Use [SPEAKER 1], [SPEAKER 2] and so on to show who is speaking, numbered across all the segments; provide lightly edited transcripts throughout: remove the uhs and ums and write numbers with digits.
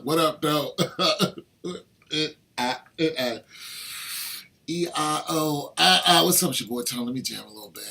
[SPEAKER 1] What up, though? E-I-O. What's up, it's your boy Tom? Let me jam a little bit.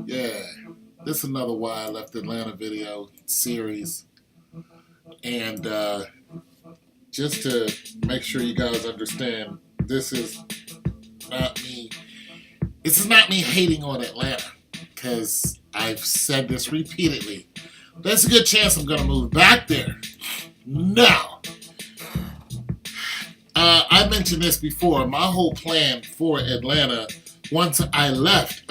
[SPEAKER 1] Yeah, this is another Why I Left Atlanta video series. And just to make sure you guys understand, this is not me. This is not me hating on Atlanta, because I've said this repeatedly. There's a good chance I'm going to move back there. Now, I mentioned this before. My whole plan for Atlanta, once I left,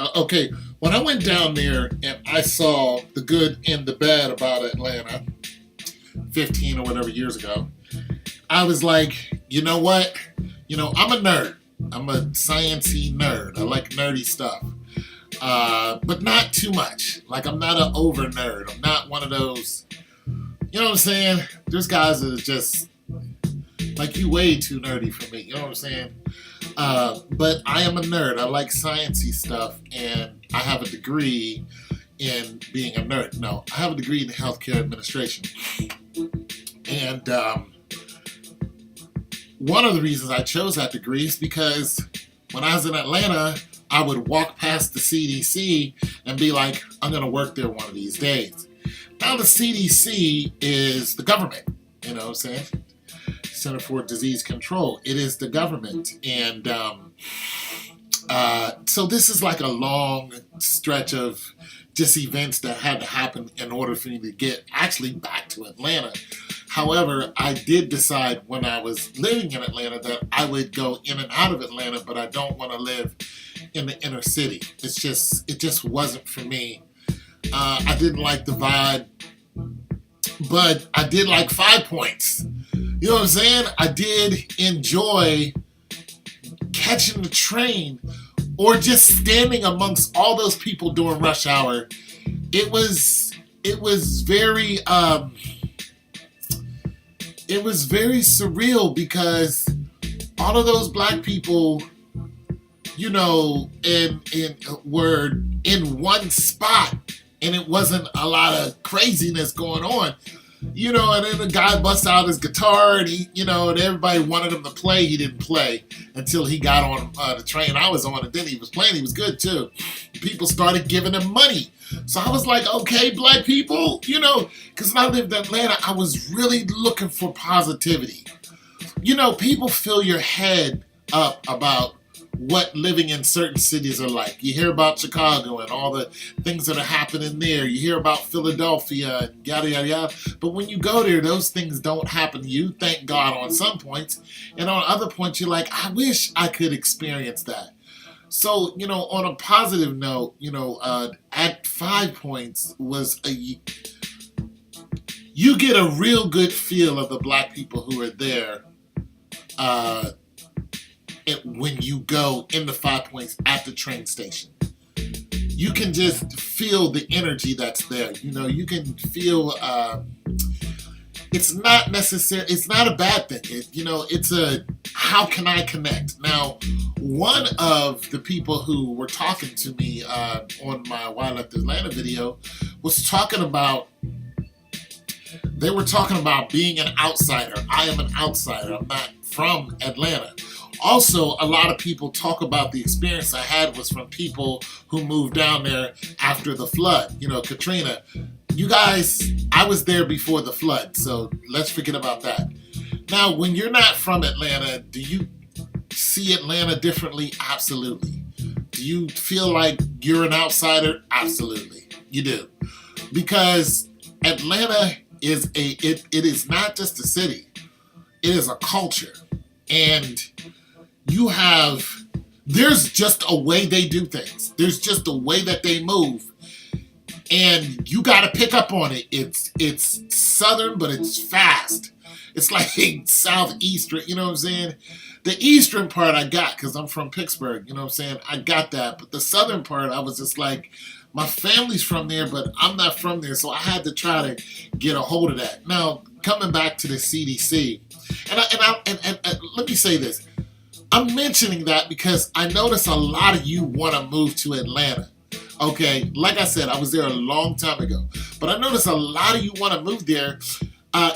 [SPEAKER 1] when I went down there and I saw the good and the bad about Atlanta 15 or whatever years ago, I was like, you know what? I'm a nerd. I'm a sciencey nerd. I like nerdy stuff. But not too much. Like, I'm not an over nerd. I'm not one of those, you know what I'm saying? There's guys that are just, like, you way too nerdy for me. You know what I'm saying? But I am a nerd. I like sciencey stuff, and I have a degree in being a nerd. No, I have a degree in healthcare administration. And one of the reasons I chose that degree is because when I was in Atlanta, I would walk past the CDC and be like, I'm going to work there one of these days. Now the CDC is the government, you know what I'm saying? Center for Disease Control. It is the government. And so this is like a long stretch of just events that had to happen in order for me to get actually back to Atlanta. However, I did decide when I was living in Atlanta that I would go in and out of Atlanta, but I don't want to live in the inner city. It just wasn't for me. I didn't like the vibe, but I did like 5 Points. You know what I'm saying? I did enjoy catching the train or just standing amongst all those people during rush hour. It was very surreal because all of those black people, were in one spot, and it wasn't a lot of craziness going on. And then the guy busts out his guitar, and and everybody wanted him to play. He didn't play until he got on the train I was on, and then he was playing. He was good too. People started giving him money. So I was like, okay, black people, because when I lived in Atlanta, I was really looking for positivity. People fill your head up about what living in certain cities are like. You hear about Chicago and all the things that are happening there. You hear about Philadelphia and yada, yada, yada. But when you go there, those things don't happen to you, thank God, on some points. And on other points, you're like, I wish I could experience that. So, on a positive note, at 5 Points was you get a real good feel of the black people who are there when you go in the 5 Points at the train station. You can just feel the energy that's there. You can feel it's not a bad thing. It's a, how can I connect? Now, one of the people who were talking to me on my Why I Left Atlanta video was talking about, they were talking about being an outsider. I am an outsider. I'm not from Atlanta. Also, a lot of people talk about the experience I had was from people who moved down there after the flood. Katrina. You guys, I was there before the flood, so let's forget about that. Now, when you're not from Atlanta, do you see Atlanta differently? Absolutely. Do you feel like you're an outsider? Absolutely. You do. Because Atlanta is it is not just a city. It is a culture. And there's just a way they do things. There's just a way that they move. And you got to pick up on it. It's southern, but it's fast. It's like southeastern, you know what I'm saying? The eastern part I got because I'm from Pittsburgh, you know what I'm saying? I got that. But the southern part, I was just like, my family's from there, but I'm not from there. So I had to try to get a hold of that. Now, coming back to the CDC, and let me say this. I'm mentioning that because I notice a lot of you want to move to Atlanta. Okay, like I said, I was there a long time ago, but I noticed a lot of you want to move there.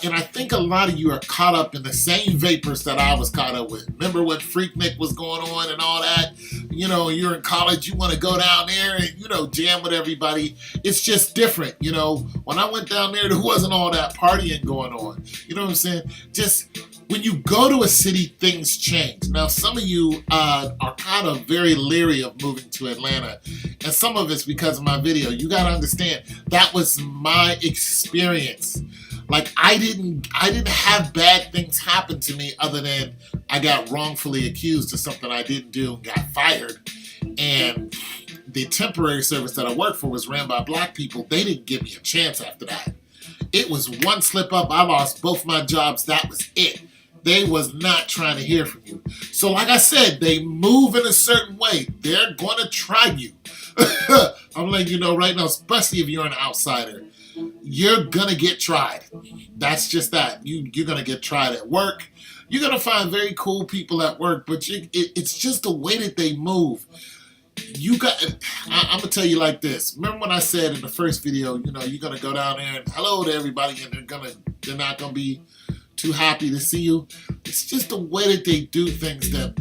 [SPEAKER 1] And I think a lot of you are caught up in the same vapors that I was caught up with. Remember when Freaknik was going on and all that? You know, you're in college, you want to go down there and, you know, jam with everybody. It's just different, you know. When I went down there wasn't all that partying going on. You know what I'm saying? Just when you go to a city, things change. Now, some of you are kind of very leery of moving to Atlanta. And some of it's because of my video. You got to understand, that was my experience. Like, I didn't have bad things happen to me other than I got wrongfully accused of something I didn't do and got fired. And the temporary service that I worked for was ran by black people. They didn't give me a chance after that. It was one slip up. I lost both my jobs. That was it. They was not trying to hear from you. So like I said, they move in a certain way. They're going to try you. I'm letting you know right now, especially if you're an outsider. You're gonna get tried. That's just that. You're gonna get tried at work. You're gonna find very cool people at work, but it's just the way that they move. I'm gonna tell you like this. Remember when I said in the first video, you know, you're gonna go down there and hello to everybody, and they're not gonna be too happy to see you. It's just the way that they do things that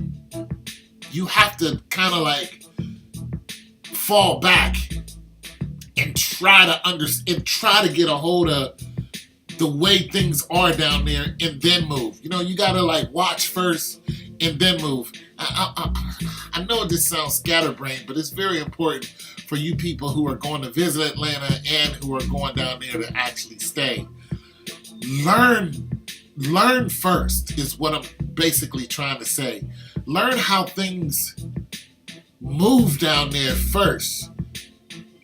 [SPEAKER 1] you have to kind of like fall back and try to get a hold of the way things are down there and then move. You know, you gotta like watch first and then move. I know this sounds scatterbrained, but it's very important for you people who are going to visit Atlanta and who are going down there to actually stay. Learn first is what I'm basically trying to say. Learn how things move down there first.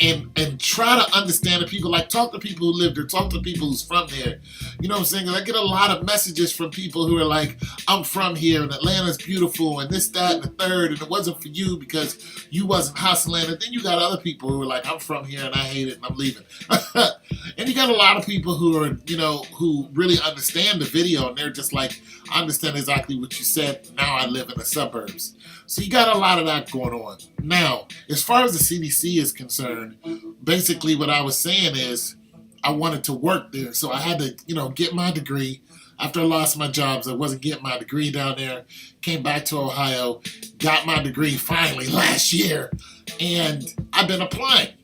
[SPEAKER 1] And try to understand the people. Like, talk to people who live there, talk to people who's from there. You know what I'm saying? I get a lot of messages from people who are like, I'm from here and Atlanta's beautiful and this, that, and the third, and it wasn't for you because you wasn't hustling. And then you got other people who are like, I'm from here and I hate it and I'm leaving. And you got a lot of people who are, you know, who really understand the video and they're just like, I understand exactly what you said. Now I live in the suburbs. So you got a lot of that going on. Now, as far as the CDC is concerned, basically what I was saying is I wanted to work there. So I had to, you know, get my degree. After I lost my jobs, I wasn't getting my degree down there. Came back to Ohio, got my degree finally last year. And I've been applying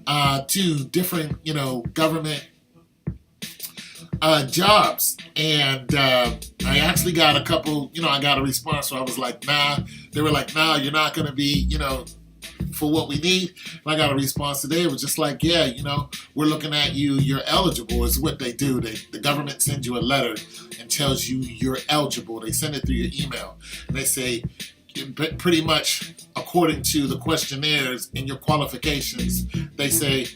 [SPEAKER 1] to different, you know, government jobs. And I actually got a couple, you know, I got a response. So I was like, nah. They were like, nah, you're not going to be, you know, for what we need. And I got a response today. It was just like, yeah, you know, we're looking at you. You're eligible is what they do. The government sends you a letter and tells you you're eligible. They send it through your email. And they say, pretty much according to the questionnaires and your qualifications, they say,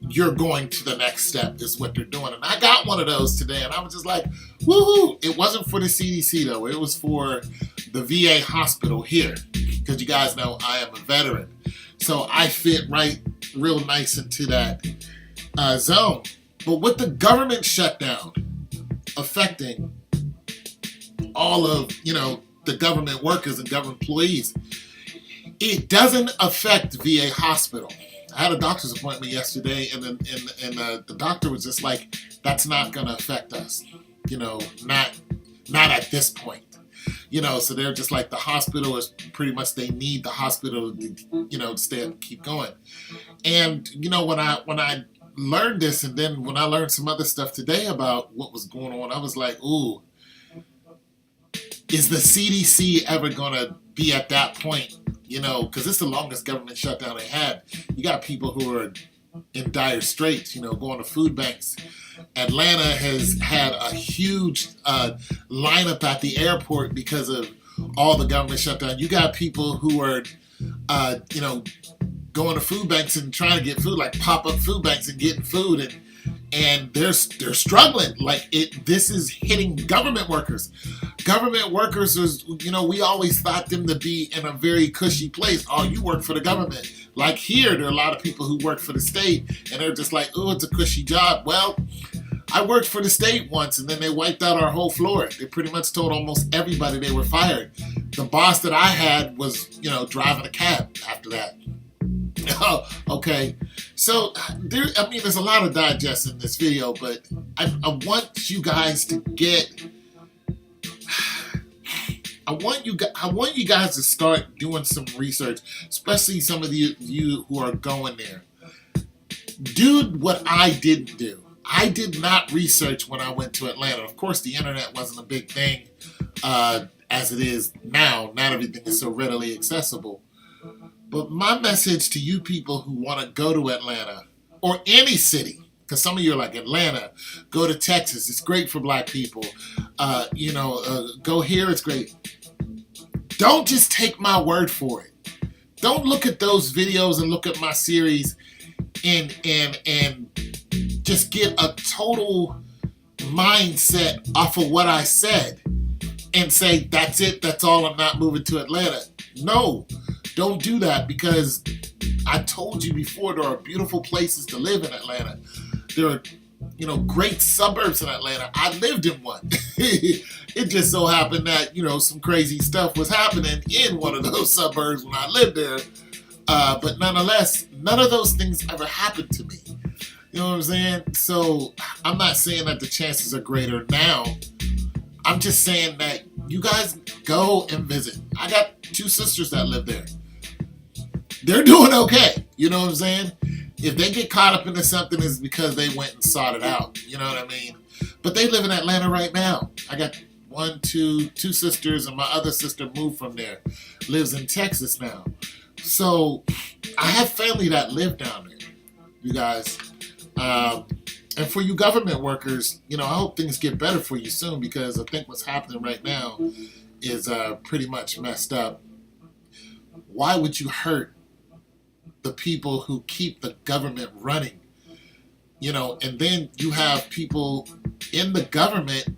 [SPEAKER 1] you're going to the next step is what they're doing. And I got one of those today and I was just like, woohoo. It wasn't for the CDC though. It was for the VA hospital here. Because you guys know I am a veteran. So I fit right real nice into that zone. But with the government shutdown affecting all of, you know, the government workers and government employees, it doesn't affect VA hospital. I had a doctor's appointment yesterday, and the doctor was just like, "That's not going to affect us, you know, not at this point." You know, so they're just like, the hospital is pretty much, they need the hospital to, you know, to stay and keep going. And you know, when I learned this, and then when I learned some other stuff today about what was going on, I was like, ooh, is the CDC ever going to be at that point? You know, because it's the longest government shutdown they had. You got people who are in dire straits, you know, going to food banks. Atlanta has had a huge lineup at the airport because of all the government shutdown. You got people who are, you know, going to food banks and trying to get food, like pop-up food banks and getting food, and they're struggling. Like, this is hitting government workers. Government workers is, you know, we always thought them to be in a very cushy place. Oh, you work for the government. Like here, there are a lot of people who work for the state, and they're just like, oh, it's a cushy job. Well, I worked for the state once, and then they wiped out our whole floor. They pretty much told almost everybody they were fired. The boss that I had was, you know, driving a cab after that. Oh, okay. So there's a lot of digest in this video, but I want you guys to get. I want you guys to start doing some research, especially some of you who are going there. Do what I didn't do. I did not research when I went to Atlanta. Of course, the internet wasn't a big thing as it is now. Not everything is so readily accessible. But my message to you people who want to go to Atlanta or any city, because some of you are like, Atlanta, go to Texas. It's great for black people. Go here. It's great. Don't just take my word for it. Don't look at those videos and look at my series and just get a total mindset off of what I said and say, that's it, that's all, I'm not moving to Atlanta. No, don't do that, because I told you before, there are beautiful places to live in Atlanta. There are, great suburbs in Atlanta. I lived in one. It just so happened that, some crazy stuff was happening in one of those suburbs when I lived there. But nonetheless, none of those things ever happened to me. You know what I'm saying? So I'm not saying that the chances are greater now. I'm just saying that you guys go and visit. I got 2 sisters that live there. They're doing okay. You know what I'm saying? If they get caught up into something, it's because they went and sought it out. You know what I mean? But they live in Atlanta right now. I got two sisters, and my other sister moved from there. Lives in Texas now. So I have family that live down there, you guys. And for you government workers, I hope things get better for you soon, because I think what's happening right now is pretty much messed up. Why would you hurt the people who keep the government running? And then you have people in the government,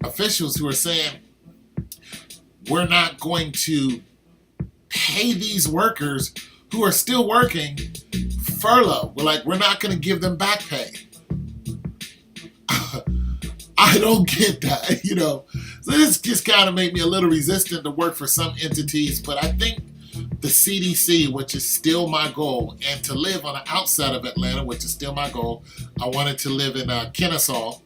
[SPEAKER 1] officials, who are saying, we're not going to pay these workers who are still working furlough. We're not going to give them back pay. I don't get that, So this just kind of made me a little resistant to work for some entities, but I think the CDC, which is still my goal, and to live on the outside of Atlanta, which is still my goal. I wanted to live in Kennesaw,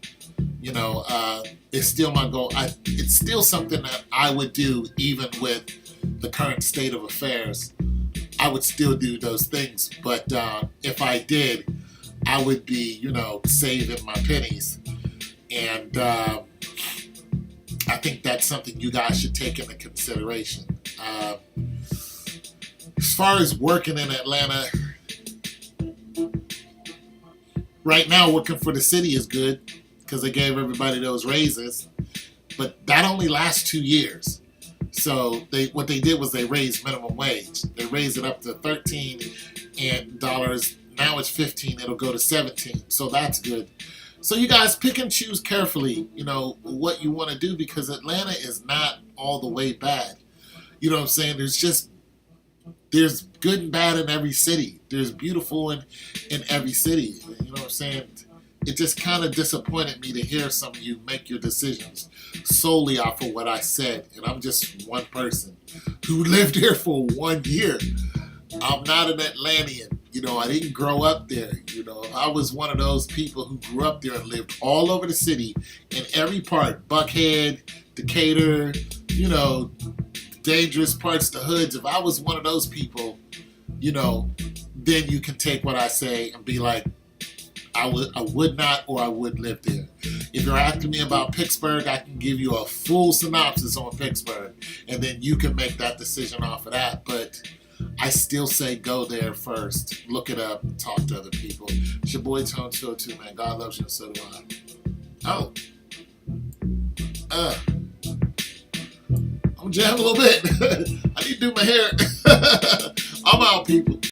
[SPEAKER 1] it's still my goal. It's still something that I would do even with the current state of affairs. I would still do those things, but if I did, I would be, saving my pennies. And I think that's something you guys should take into consideration. As far as working in Atlanta, right now working for the city is good because they gave everybody those raises, but that only lasts 2 years. So what they did was they raised minimum wage. They raised it up to $13 dollars. Now it's 15. It'll go to 17. So that's good. So you guys pick and choose carefully, what you want to do, because Atlanta is not all the way bad. You know what I'm saying? There's good and bad in every city. There's beautiful in every city. You know what I'm saying? It just kind of disappointed me to hear some of you make your decisions solely off of what I said. And I'm just one person who lived here for 1 year. I'm not an Atlantean. I didn't grow up there. I was one of those people who grew up there and lived all over the city, in every part, Buckhead, Decatur, dangerous parts, the hoods. If I was one of those people, then you can take what I say and be like, I would not, or I would live there. If you're asking me about Pittsburgh, I can give you a full synopsis on Pittsburgh, and then you can make that decision off of that. But I still say go there first. Look it up. Talk to other people. It's your boy Tone 202, man. God loves you, and so do I. I'm jamming a little bit. I need to do my hair. I'm out, people.